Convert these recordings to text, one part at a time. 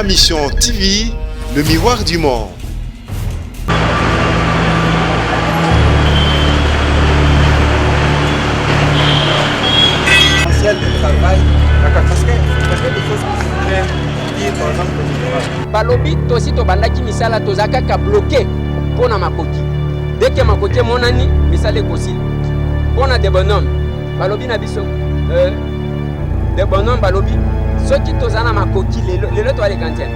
Ma Mission TV, le miroir du monde. De travail, parce que des choses que je voudrais dire, par exemple, balobi tosi to bandaki misala tozaka ka bloqué pona makoki dès que makoki monani misala ekosila pona de bonhomme balobi na biso de bonhomme balobi soki tozana makoki lelo to ale kantienne.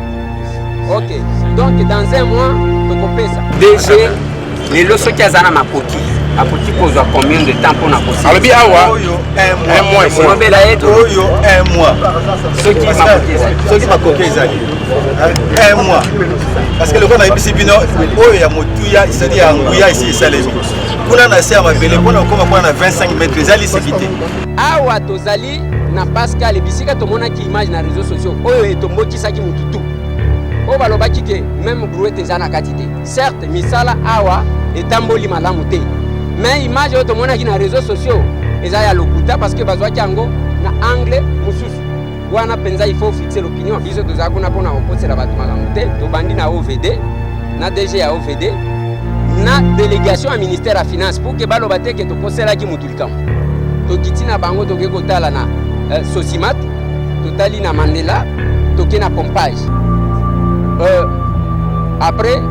OK, donc dans un mois tokopesa DG lelo soki azana makoki apoti kozwa combien de temps pour na kosi alobi awa un mois ici mobela yeto oyo un mois soki makoki ezali un mois parce que le roi na bisi bino oyo ya motuya c'est-à-dire ya nguya ici esalemi kuna na se ya mabele mpona okoma mpona na 25 mètres ezali sécurité awa tozali na Pascal bisika tomonaki image na réseaux sociaux oyo etombokisaki mututu oyo balobaki ke même brouette eza na kati te certes misala awa etamboli malamu te mais image oyo tomonaki na réseaux sociaux eza ya lokuta parce que bazwaki yango na angle mosusu wana penza il faut fixer l'opinion biso tozala kuna mpona kokosela bato malamu te tobandi na OVD na DG ya OVD na délégation ya ministère ya finance pour ke baloba te ke tokoselaki mutu likambo tokiti na bango toke kotala na Sosimat totali na Mandela toke na pompage après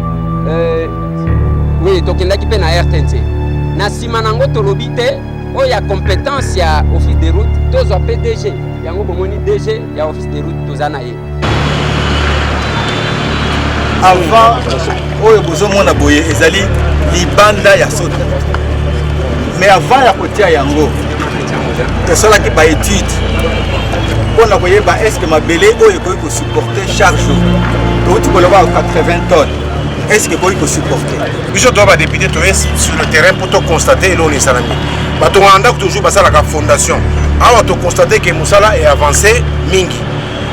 oui tokendaki mpe na RTNC na nsima nango tolobi te oyo ya compétence ya office de route tozwa mpe DG yango bomoni DG ya office de route toza na ye avant oyo bozomona boye ezali libanda ya soda mais avant ya kotia yango tosalaki baétude mpona koyeba estce mabele oyo ekoki kosupporte chaque jour touti koloba 80 tonnes est-ce que boy peut supporter biso to ba député to sur le terrain pour to constater et l'on est salami ba to anda toujours basa la fondation awa to constater que musala est avancé mingi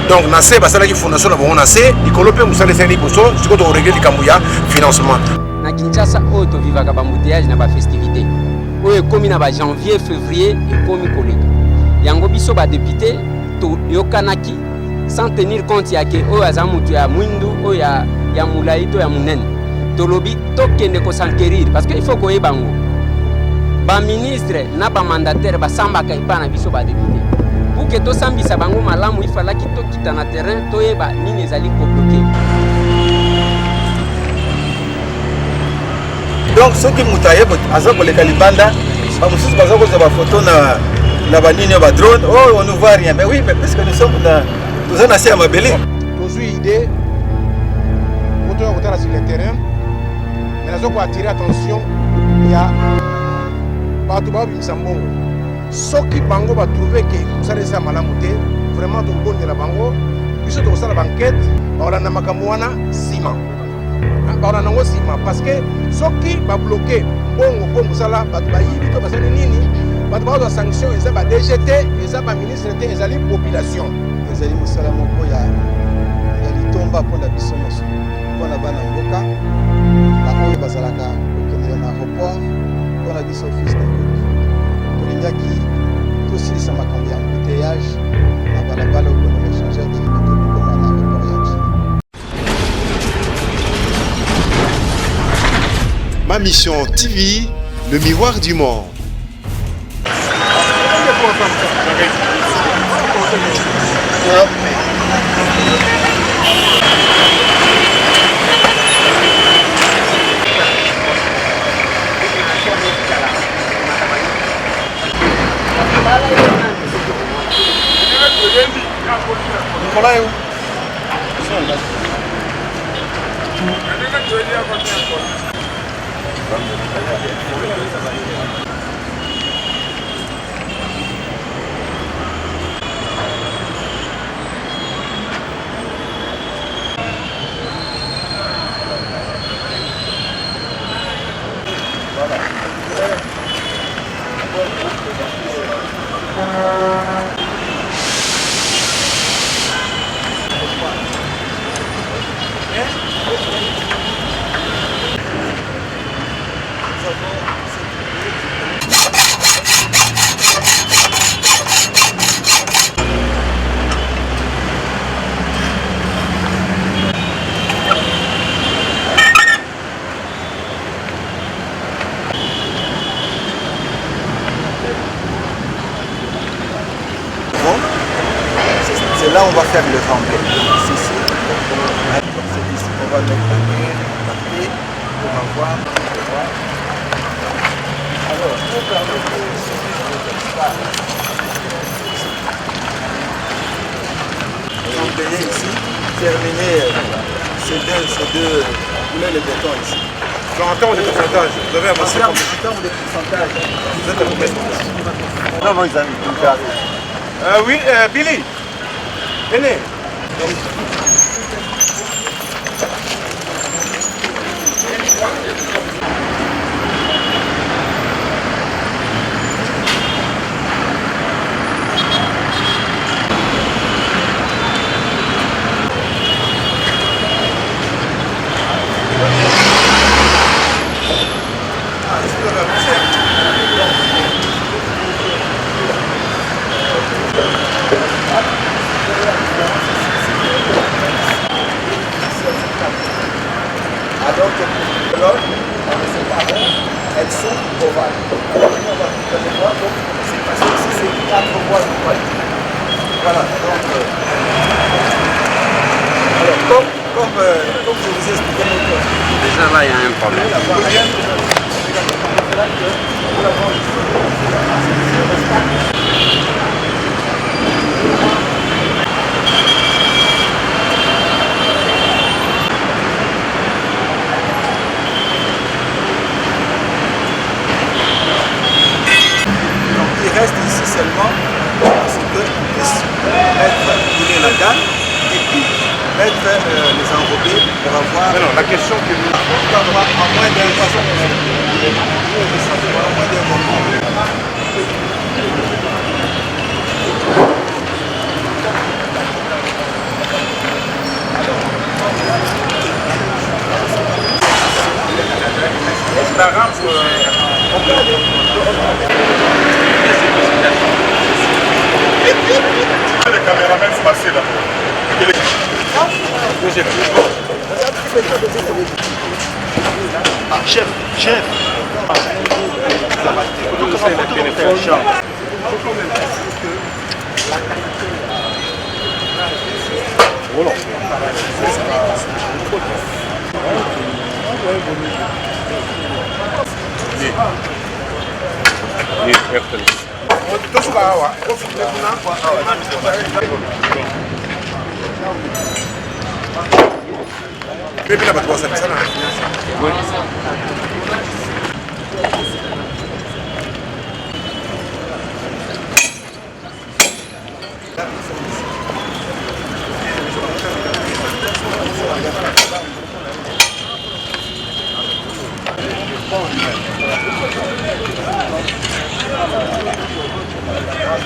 donc na se basa la fondation na bon na se ikolope musala seli boso siko to régler likambuya financement na Kinshasa oyo to vivaka ba embouteillage na ba festivité oyo komi na ba janvier février et komi koleka yango biso ba député to yokanaki sans tenir compte ya ke oyo aza mutu ya mwindu oyo ya mulai to ya munene tolobi tokende kosankerir parce que il faut koyeba ngo ba ministre na ba mandataire basambaka epa na biso ba député pour que tosambisa bango malamu ifalaki tokita na terrain toyeba nini ezali kobloqué donc soki mutu ayeba aza koleka libanda bamosusu baza kozwa bafoto na banini ba drone oh on ne voit rien mais oui mais parce que nous sommes toza na se ya mabele tozwi idée moto ya kotala sur le terrain mais nazo koattirer attention ya bato babimisa mbongo soki bango batrouve ke kosala eza malamu te vraiment tokobondela bango biso tokosala banquête bakolanda makambo wana nsima bakolanda yango nsima parce que soki babloke mbongo mpo mosala bato bayibi to basali nini bato bakozwa sanction eza ba DG te eza baministre te ezali population ezali mosala moko ya litomba mpona biso nyonso mpona bana mboka baoyo bazalaka kokendela na aéroport mpona biso office de route tolingaki tosilisa makambo ya embouteillage na balabala oyo na échangeur de limité kokoma na aéroport ya Njili. Ma Mission TV, le miroir du monde. C'est là où on va faire le remblai. C'est ici. C'est ici qu'on va mettre la papier. On va voir. Alors, pour permettre de remplayer ici, terminer ces deux boulets de béton ici. En termes de pourcentage, vous avez avancé En termes de pourcentage, vous êtes à combien? non, mes amis, Oui, Billy. Venez. Alors que l'autre, on ne sait pas, elles sont ovales. Alors, on va les voir, donc c'est parce que c'est 4 mois de poil. Voilà, donc, alors, comme je vous ai expliqué, Déjà là, il y a un problème. il reste ici seulement parce qu'on puisse mettre la dalle et puis mettre les enrobés pour avoir. Mais non, la question que nous. En moins d'un moment. La rampe. Les caméramans passer là-bas. Chef.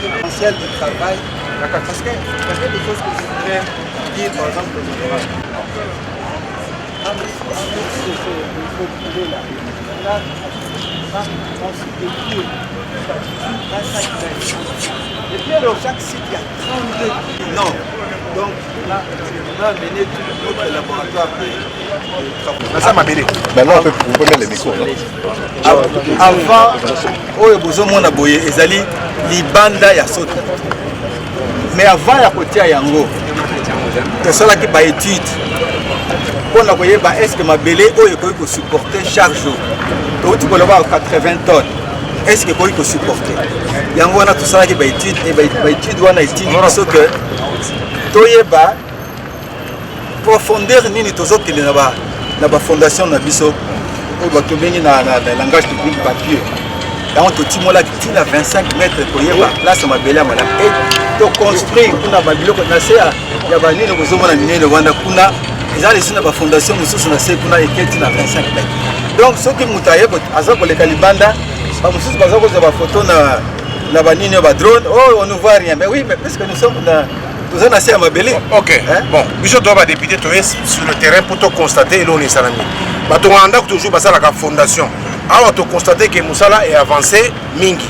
L'essentiel du travail, parce qu'il y a des choses que je voudrais dire, par exemple, au général. Et puis dans chaque site, il y a 32 non. Donc là, on a mené tout notre laboratoire de travaux. Ça m'a béni. Maintenant, on peut mettre les micros. Avant, oyo bozomona boye ezali libanda ya soto. Mais avant ya kotia yango, tosalaki ba étude mpona koyeba est-ce que mabele oyo ekoki kosupporter chaque jour. Touti koloba 80 tonnes. Est-ce que ekoki kosupporter? Yango wana tosalaki ba étude et ba étude wana étude biso que toyeba profondeur nini tozokende na ba fondation na biso oyo batobengi na langage technique papier. Donc totimolaki ntina 25 mètres koyeba place ya mabele ya malamu et toconstruire kuna babiloko na se ya banini kozomona minene wana kuna eza lesu na bafondation mosusu na se kuna eketi na 25 mètres. Donc soki moto aza koleka libanda bamosusu baza kozwa bafoto na banini ya badrone oh on ne voit rien mais oui mais puisque nous sommes toza na se ya mabele. Ok, bon, biso to ba député to sur le terrain pour to constater eloko ni salami. Bato nganda toujours basala ka fondation. Awa to constater que Moussala est avancé mingi.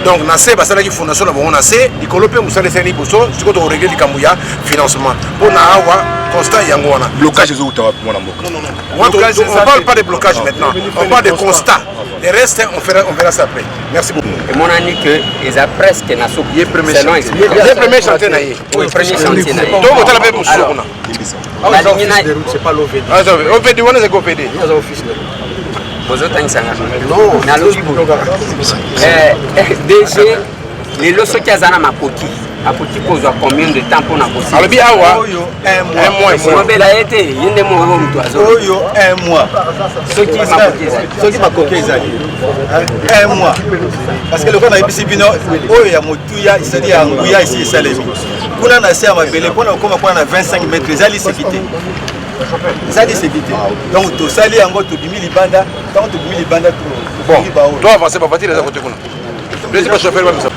donc nase basalaki fondation na bango nase likolo mpe mosala esali liboso sikoyo tokoregle likambo ya financement mpo na awa constat yango wana blocage ezouta wapi mwana mboka on parle pas de blocage maintenant on parle de constat le reste on verra ça après merci beaucoup et mon ami que ils a presque na so ye premier chantier na ye oui premier chantier na ye donc on t'a la même chose kuna c'est pas l'OVD OVD wana ezaki OVD bozotangisa nalobi DG lelo soki aza na makoki akoki kozwa combien de temps mpona kosala alobi awa un mois obela ye te ye nde moko moto oyo un mois soki makoki ezali un mois parce que lokola nayebisi bino oyo ya motuya isadi ya nguya esi esalemi kuna na se ya mabele mpona okoma kuna na 25 mètres ezali sécurité ezali sécurité donc tosali yango tobimi libanda ntango tobimi libanda to avance bavatire eza kote kuna lesi bachauffeur bamisa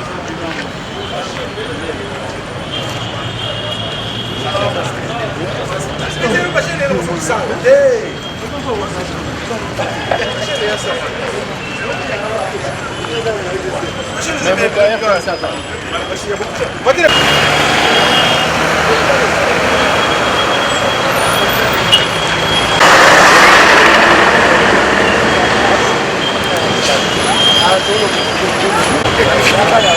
Voilà.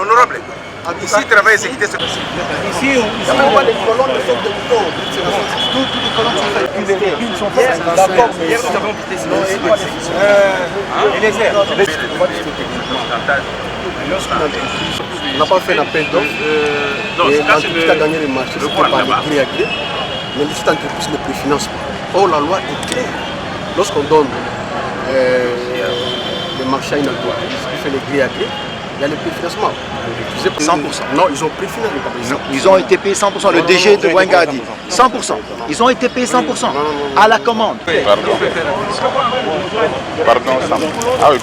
Honorable. Ici, travaille sécurité. Ici, les colonnes sont de moutons. Toutes les colonnes sont faites. Ils sont faites. D'accord, mais hier, nous avons quitté ce et les airs. On n'a pas fait l'appel d'offres. Et l'entreprise qui a gagné le marché, c'était par les gré à gré. Mais cette entreprise ne préfinance pas. Or, la loi est claire. Lorsqu'on donne le marché à une entreprise qui fait les gré à gré, il y a le préfinancement. 100%. Non, ils ont préfinancé. Ils ont été payés 100%. Le DG de Wenga a dit 100%. Ils ont été payés 100% à la commande. Pardon, Sam. Ah oui,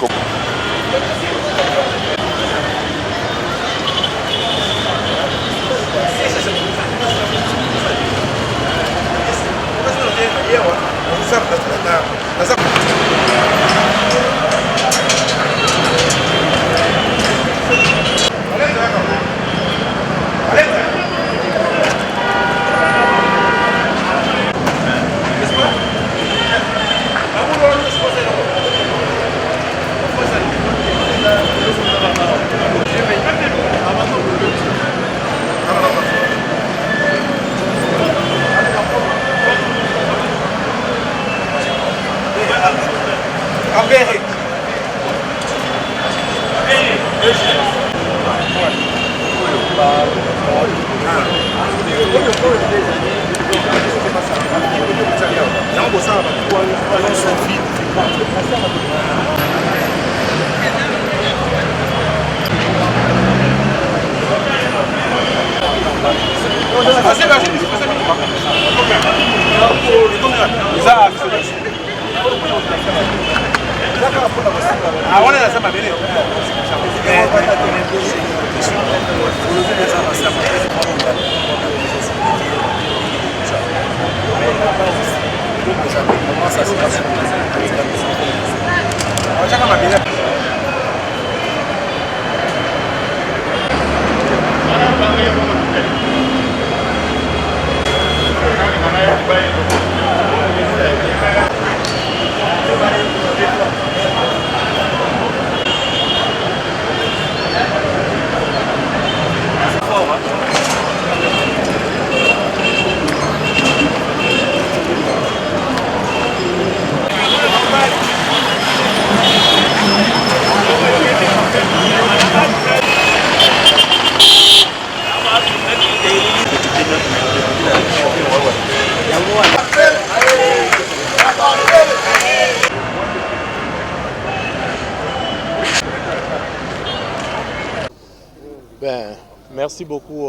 Merci beaucoup,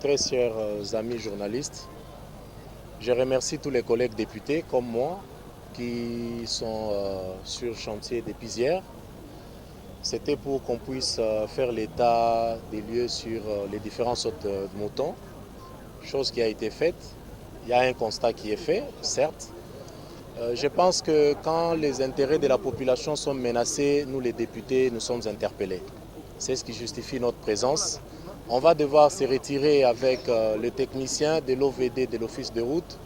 très chers amis journalistes. Je remercie tous les collègues députés comme moi qui sont sur le chantier des Pisières. C'était pour qu'on puisse faire l'état des lieux sur les différentes sortes de moutons, chose qui a été faite. Il y a un constat qui est fait, certes. Je pense que quand les intérêts de la population sont menacés, nous les députés, nous sommes interpellés. C'est ce qui justifie notre présence. On va devoir se retirer avec le technicien de l'OVD de l'Office de route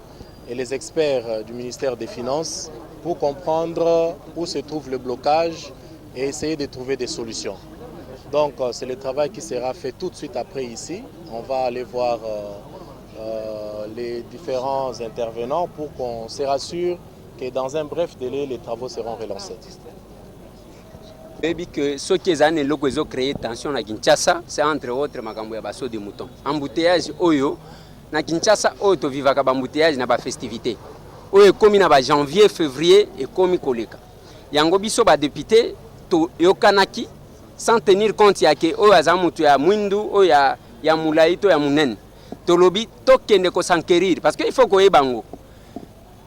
et les experts du ministère des Finances pour comprendre où se trouve le blocage et essayer de trouver des solutions. Donc c'est le travail qui sera fait tout de suite après ici. On va aller voir les différents intervenants pour qu'on se rassure que dans un bref délai, les travaux seront relancés. Baby que ce qui est année logo ils ont créé tension à Kinshasa, c'est entre autres makambo ya baso de mouton. Embouteillage oyo na Kinshasa oyo to vivaka ba embouteillage na ba festivité. Oyo komi na ba janvier février et komi koleka. Yango biso ba député to yokanaki sans tenir compte ya ke oyo aza mutu ya mwindu oyo ya mulai to ya munene tolobi tokende kosankerir parce que il faut koyeba ngo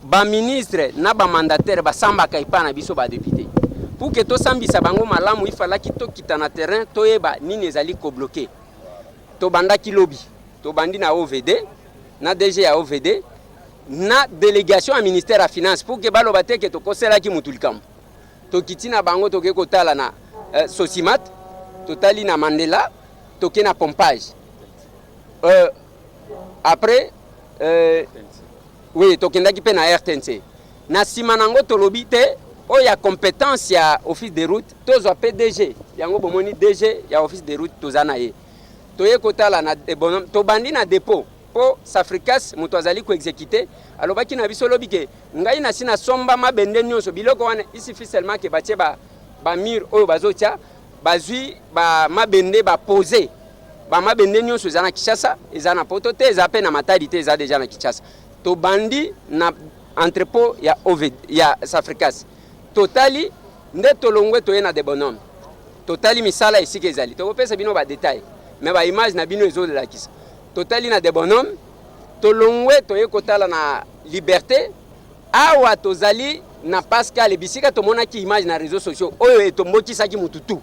baministre na bamandataire basambaka epa na biso badepute pour que tosambisa bango malamu ifalaki tokita na terrain toyeba nini ezali kobloke tobandaki lobi tobandi na OVD na DG ya OVD na délégation à ministère à finance pour que baloba te ke tokoselaki mutu likambo tokiti na bango toke kotala na Sosimat totali na Mandela toke na pompage après oui tokendaki pe na RTNC na sima nango tolobi te oyo ya compétence ya office de route tozwa PDG yango bomoni DG ya office de route tozana ye toye kotala na bonhomme tobandi na dépôt po Safricas moto azali ko exécuter alobaki na biso lobi ke ngai na sina somba mabende nyonso biloko wana ici seulement ke batie ba mur oyo bazotia bazui ba mabende ba poser ba mabende nyonso za na Kinshasa eza na poto te eza pe na Matadi te eza déjà na Kinshasa to bandi na entrepôt ya OVD ya Safricas totali nde tolongwe toye na de bonhomme totali misala esika ezali tokopesa bino ba détail mais ba image na bino ezo de la kisa totali na de bonhomme tolongwe toye kotala na liberté awa tozali na Pascal bisika tomonaki image na réseaux sociaux oyo etombokisaki mututu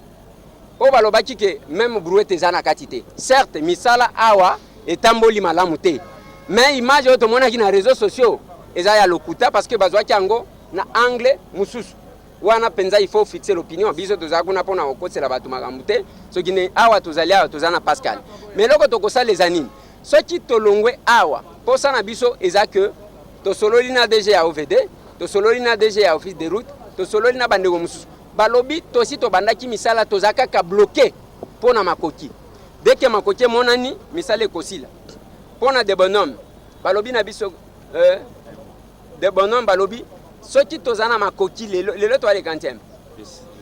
o balobaki ke même brouette ezana katite certes misala awa etamboli malamu te mais image oyo tomonaki na réseaux sociaux eza ya lokuta parce que bazwaki yango na angle mususu wana penza il faut fixer l'opinion biso tozala kuna pona okosela bato makambo te soki ne awa tozali awa tozana Pascal mais loko tokosala les anime soki tolongwe awa posa na biso eza que tosololi na DG ya OVD tosololi na DG ya office de route tosololi na bandeko mususu balobi tosi tobandaki misala tozaka ka bloqué pona makoki dès que makoki monani misala ekosila pona de bonhomme balobi na biso de bonhomme balobi soki tozana makoki lelo to ale quantième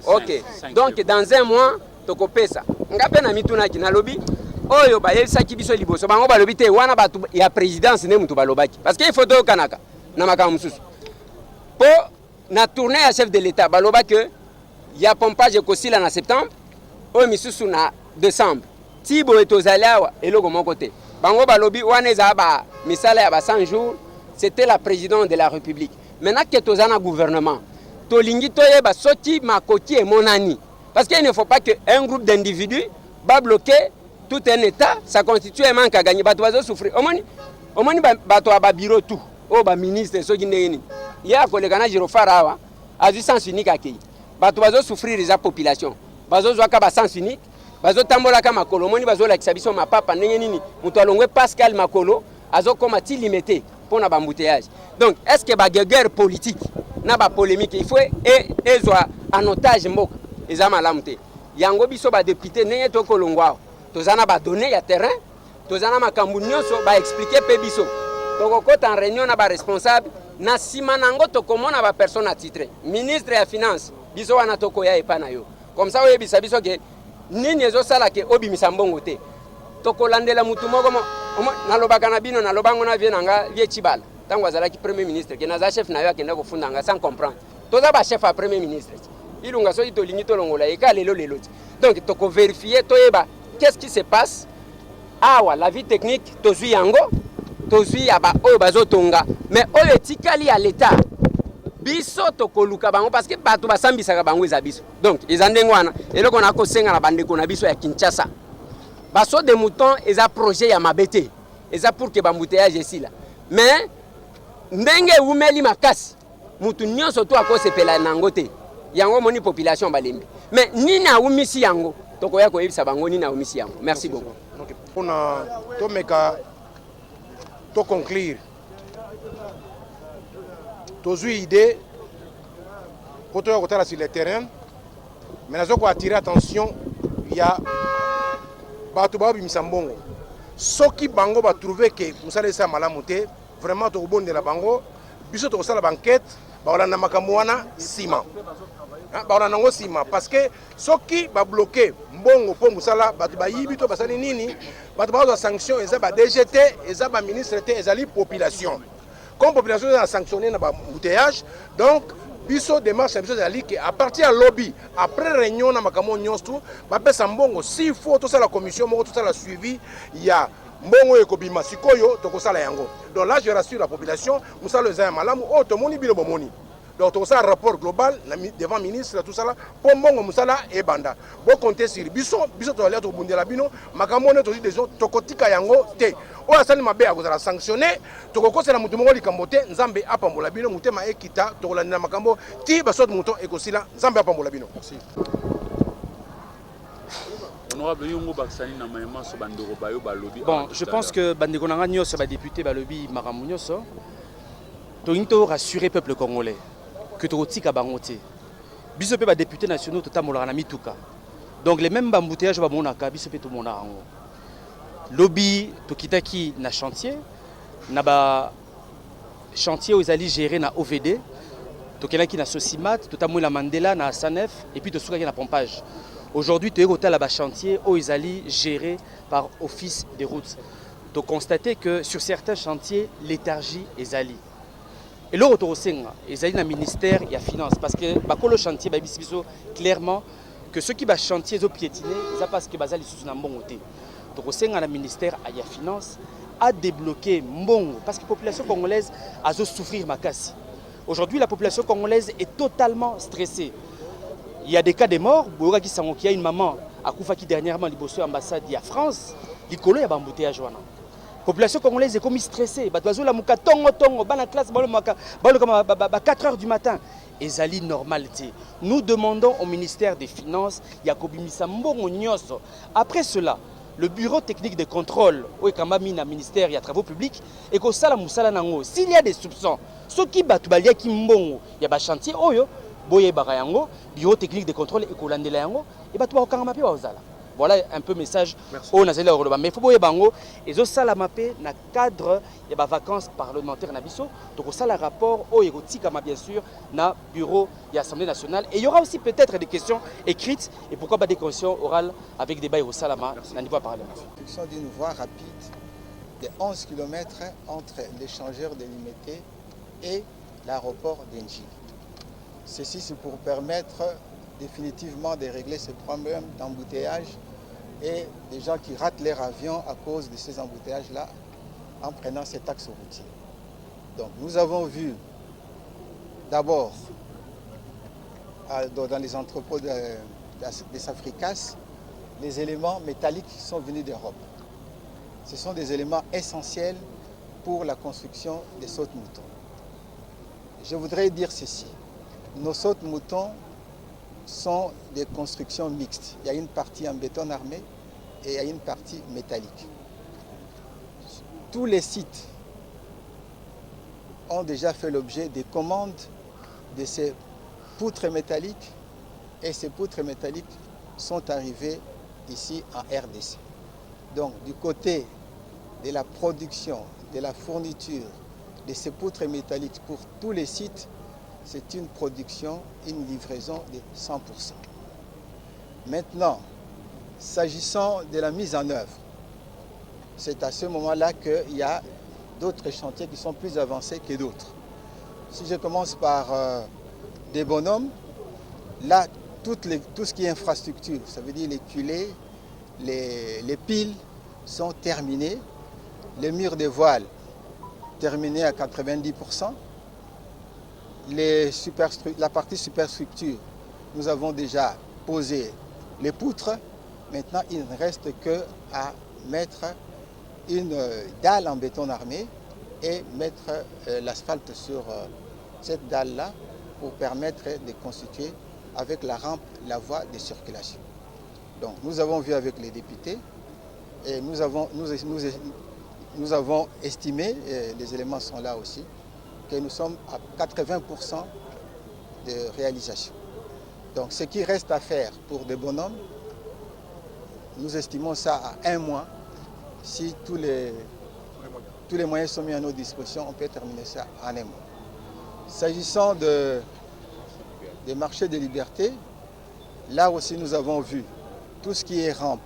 OK donc dans un mois tokopesa ngape na mituna ki na lobi oyo bayebisaki biso liboso bango balobi te wana batu ya présidence ne mutu balobaki parce que il faut to kanaka na makamu mususu po na tournée à chef de l'état baloba que ya pompage ekosila na septembre oyo misusu na décembre tibo etozalawa eloko moko te bango balobi wana eza ba misala ya ba 100 jours c'était la présidente de la République maintenant que tozana gouvernement tolingi toyeba soki makoki e monani parce qu'il ne faut pas que un groupe d'individus va bloquer tout un état ça constitue un manque à gagner bato bazo souffrir omoni bato ba bureau tout o ba ministre soki ndeni ya koleka na Girofara awa azu sens unique akei bato bazo souffrir les population bazo zwaka ba sens unique bazo tambola ka makolo omoni bazo lakisa biso mapapa ndenge nini muto alongwe Pascal makolo azo koma ti limité pour na bambouteillage donc est-ce que ba guerre politique na ba polémique il faut ezwa en otage mboka eza malamu te yango biso ba député ndenge to kolongwa tozana ba donner ya terrain tozana makambu nyonso ba expliquer pe biso tokokota en réunion na ba responsable na sima nango tokomona ba personne attitré ministre ya finance biso wana tokoya epa na yo comme ça oyebisa biso ke nini ezosala ke obimisa mbongo te tokolandela mutu moko nalobaka na bino nalobango na vie nanga vie Chibala tango azalaki premier ministre ke naza chef na yo akenda kofunda nga sans comprendre toza ba chef à premier ministre ilunga soki tolingi tolongola eka lelo ti donc toko vérifier toyeba qu'est-ce qui se passe awa la vie technique tozwi yango tozwi ya ba oyo bazotonga mais oyo etikali ya l'état biso tokoluka bango parce que bato basambisaka bango eza biso donc eza ndenge wana eloko na kosenga na bandeko na biso ya Kinshasa baso de mouton eza projet ya mabete eza pour que bambouteillage esila mais ndenge umeli makasi mutu nyonso to akosepela nango te yango moni population balembi mais nini aumisi yango tokoya koyebisa bango nini aumisi yango merci beaucoup donc pona to meka to conclure tozwi idée pour to kotala sur le terrain mais nazo ko attirer attention ya bato babimisa mbongo soki bango ba trouver que musala esa malamu te vraiment to kobondela bango biso to kosala banquette baolanda makambo wana sima baolanda nango sima parce que soki ba bloquer mbongo po musala bato bayibi to basali nini bato bazwa sanction eza ba DGT eza ba ministre te ezali population comme population eza sanctionné na ba embouteillage donc biso démarche ya biso ezali ke à partir ya lobby après réunion na makambo nyonso bapesa mbongo s'il faut tosala commission moko tosala suivi ya mbongo ekobima sikoyo tokosala yango. Donc là je rassure la population mosala eza ya malamu oyo tomoni bino bomoni. Donc tokosala rapport global devant ministre tout ça là po mbongo mosala ebanda bo compter sur biso tozalia tokobundela bino makambo ne tozi déjà tokotika yango te oyo asali mabe akozala sanctionné tokokosela motu moko likambo te nzambe apambola bino motema ekita tokolandela makambo ti basote moto ekosila nzambe apambola bino. Merci. Bon, je pense que bandeko nanga nyonso ba député ba lobby makambo nyonso to rassurer le peuple congolais que tokotika bango te biso pe ba députés nationaux totambolaka na mituka donc les mêmes embouteillages bamonaka biso pe tomona yango lobby tokitaki na chantier na ba chantier oyo ezali géré na OVD tokendaki na Sosimat totamwela Mandela na Sanef et puis tosukaki na pompage. Aujourd'hui toyei kotala ba chantier oyo ezali géré par office des routes. To constater que sur certains chantiers léthargie ezali. Et là, ils ont un ministère et la finance. Parce que le chantier, clairement, que ceux qui vont chantier, ils piétiner, c'est parce que les sous un bon côté. Donc, le ministère et la finance a débloqué Mbongo. Parce que la population congolaise a souffrir ma casse. Aujourd'hui, la population congolaise est totalement stressée. Il y a des cas de morts. Il y a une maman à Koufa qui dernièrement a l'ambassade de France. Il y a un embouteillage. La population congolaise est comme stressée. La classe 4 h du matin. Et zali normalité. Nous demandons au ministère des Finances, après cela, le bureau technique de contrôle, au ministère des Travaux publics, et que s'il y a des soupçons, ceux qui battent, il y a des chantiers, bureau technique de contrôle, et voilà un peu message au Nazéla Oroba. Mais il faut que bango et ça la mapé na cadre il y a vacances parlementaires na biso donc ça le rapport au érotique bien sûr na bureau de l'Assemblée nationale et il y aura aussi peut-être des questions écrites et pourquoi pas des questions orales avec des bails au Salama na niveau parlement. Construction d'une voie rapide de 11 km entre l'échangeur de Limité et l'aéroport d'Engie. Ceci c'est pour permettre définitivement de régler ce problème d'embouteillage et des gens qui ratent leur avion à cause de ces embouteillages-là en prenant cet axe routier. Donc nous avons vu d'abord dans les entrepôts des Africas les éléments métalliques qui sont venus d'Europe. Ce sont des éléments essentiels pour la construction des sautes-moutons. Je voudrais dire ceci, nos sautes-moutons sont des constructions mixtes. Il y a une partie en béton armé et il y a une partie métallique. Tous les sites ont déjà fait l'objet des commandes de ces poutres métalliques et ces poutres métalliques sont arrivées ici en RDC. Donc du côté de la production, de la fourniture de ces poutres métalliques pour tous les sites, c'est une production, une livraison de 100%. Maintenant, s'agissant de la mise en œuvre, c'est à ce moment-là qu'il y a d'autres chantiers qui sont plus avancés que d'autres. Si je commence par des bonhommes, là, tout ce qui est infrastructure, ça veut dire les culées, les piles sont terminées, les murs de voile terminés à 90%. La partie superstructure, nous avons déjà posé les poutres. Maintenant, il ne reste qu'à mettre une dalle en béton armé et mettre l'asphalte sur cette dalle-là pour permettre de constituer avec la rampe la voie de circulation. Donc, nous avons vu avec les députés et nous avons estimé, et les éléments sont là aussi, que nous sommes à 80% de réalisation. Donc ce qui reste à faire pour des bonhommes, nous estimons ça à 1 mois. Si tous les moyens sont mis à nos dispositions, on peut terminer ça en 1 mois. S'agissant des marchés de liberté, là aussi nous avons vu tout ce qui est rampe.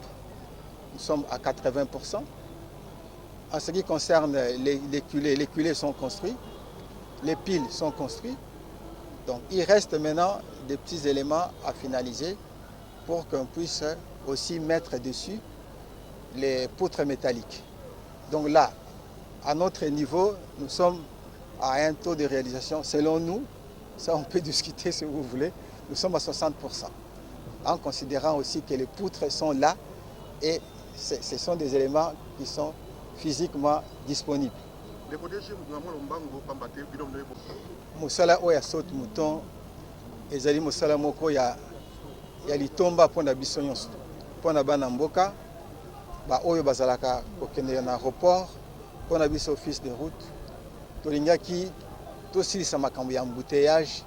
Nous sommes à 80%. En ce qui concerne les culées sont construits. Les piles sont construites. Donc il reste maintenant des petits éléments à finaliser pour qu'on puisse aussi mettre dessus les poutres métalliques. Donc là, à notre niveau, nous sommes à un taux de réalisation, selon nous, ça on peut discuter si vous voulez, nous sommes à 60%. En considérant aussi que les poutres sont là et ce sont des éléments qui sont physiquement disponibles. Mosala oya saute mouton, ezali mosala moko ya litomba pona biso nyonso. Pona bana mboka, ba oyo bazalaka kokende na aéroport, pona biso office de route. Tolingaki tosilisa makambo ya embouteillage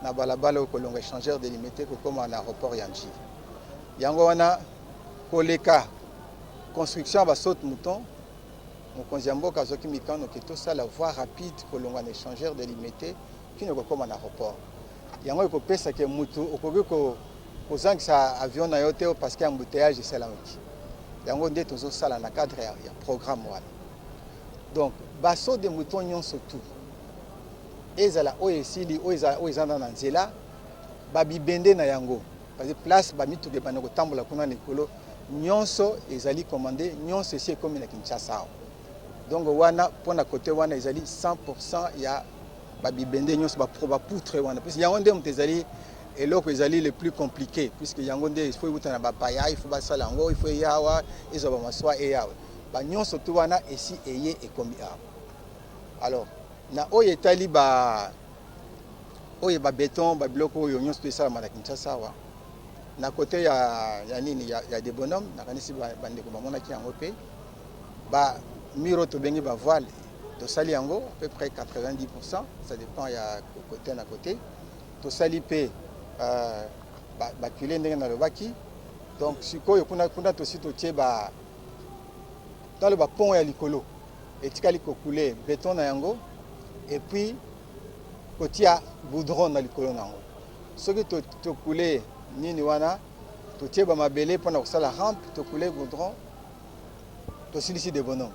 na balabala oyo kolonga échangeur délimité kokoma na aéroport ya Njili. Yango wana koleka construction ba saute mouton. Mokonzi ya mboka azoki mikano ke tosala voie rapide kolonga na échangeur délimité kino kokoma na aéroport. Yango ekopesa ke mutu okoki kozangisa avion na yo te parce que embouteillage esalamaki. Yango nde tozosala na cadre ya programme wana. Donc baso de mouton nyonso tout ezala oyo esili oyo ezana na nzela babibende na yango parce que place bamituke bana kotambola kuna likolo nyonso ezali commandé nyonso esi ekomi na Kinshasa. Donc wana pona côté wana ezali 100% ya babibende nyonso ba poutre wana parce que yango nde mtezali eloko ezali le plus compliqué puisque yango nde il faut utana ba paya il faut basala yango il faut yawa ezoba maswa e yawa ba nyonso tu wana esi eye ekomi awa. Alors na oyo etali ba béton ba biloko oyo nyonso tu esala na Kinshasa wa na côté ya nini ya des bonhommes na kanisi bandeko bamona ki yango pe ba miro to bengi ba voile to sali yango à peu près 90%, ça dépend ya côté na côté to sali pe ba culé ndenge na lobaki. Donc sikoyo kuna to sito tie ba dans le pont ya likolo etikali ko couler béton na yango et puis kotia goudron na likolo na yango soki to couler nini wana to tie ba mabele pona kosala rampe to couler goudron to silisi de bonhomme.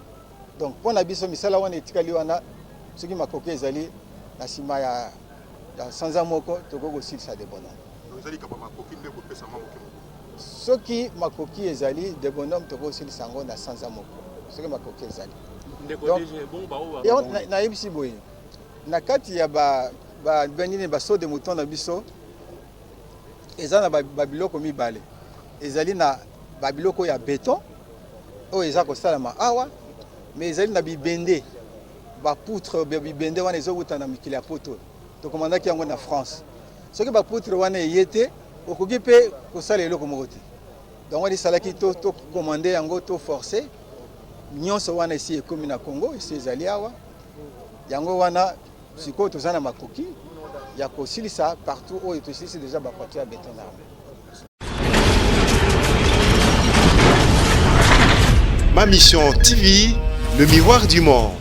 Donc pona biso misala wana etikali wana soki makoki ezali na sima ya sanza moko to ko silisa de bonhomme. Ezali ka makoki nde ko pesa mamoki. Soki makoki ezali de bonhomme to ko silisa ngo na sanza moko. Soki makoki ezali. Donc na yebisi boye. Na kati ya ba benini ba so de mouton na biso ezana ba biloko mibale. Ezali na ba biloko ya béton oyo eza kosalama awa mais ezali na bibende ba poutre bibende wana ezowuta na mikili ya poto tokomandaki yango na France. Soki ba poutre wana eyete okoki pe kosala eloko moko te. Donc on esalaki to commander yango to forcer nyonso wana esi ekomi na Congo esi ezali awa yango wana sikoyo toza na makoki ya kosilisa partout oyo tosilisi déjà bapapier ya béton na arme. Ma Mission TV, le miroir du monde.